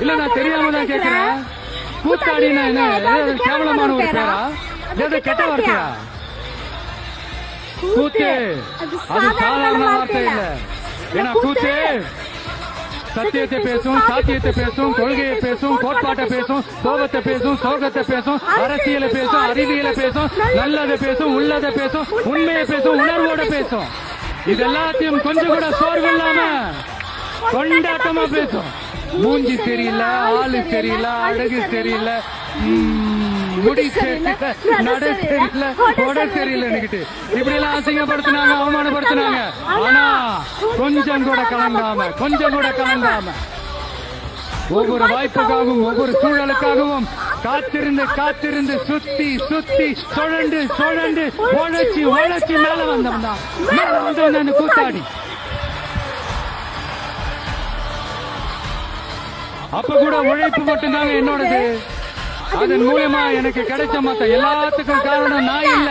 இல்ல நான் தெரியாம தான் கேக்குறேன். கூத்தாடினா என்ன கேவலமான ஒரு பேரா? ஏதோ கெட்ட வார்த்தையா? கூத்து அது சாதாரண வார்த்தை இல்ல. ஏன்னா கூத்து சத்தியத்தை பேசும், சாத்தியத்தை பேசும், கொள்கையை பேசும், கோட்பாட்டை பேசும், சோகத்தை பேசும், சோகத்தை பேசும், அரசியலை பேசும், அறிவியலை பேசும், நல்லதை பேசும், உள்ளதை பேசும், உண்மையை பேசும், உணர்வோட பேசும். இது எல்லாத்தையும் கொஞ்சம் கூட சோர்வு இல்லாம கொண்டாட்டமா பேசும். மூஞ்சி சரியில்லை, ஆளு சரியில்லை, அழகு சரியில்லை, முடி சரியில்லை, நட சரியில்லை, உட சரியில்லைன்னுக்கிட்டு இப்படி எல்லாம் அசிங்கப்படுத்தினாங்க, அவமானப்படுத்தினாங்க. ஆனா கொஞ்சம் கூட கலங்காம ஒவ்வொரு வாய்ப்புக்காகவும் ஒவ்வொரு சூழலுக்காகவும் காத்திருந்து சுத்தி சுழண்டு உழைச்சி மேல வந்தவன் கூத்தாடி. அப்ப கூட உழைப்பு மட்டும்தாங்க என்னோடது. அதன் மூலமா எனக்கு கிடைச்ச மத்த எல்லாத்துக்கும் காரணம் நான் இல்ல.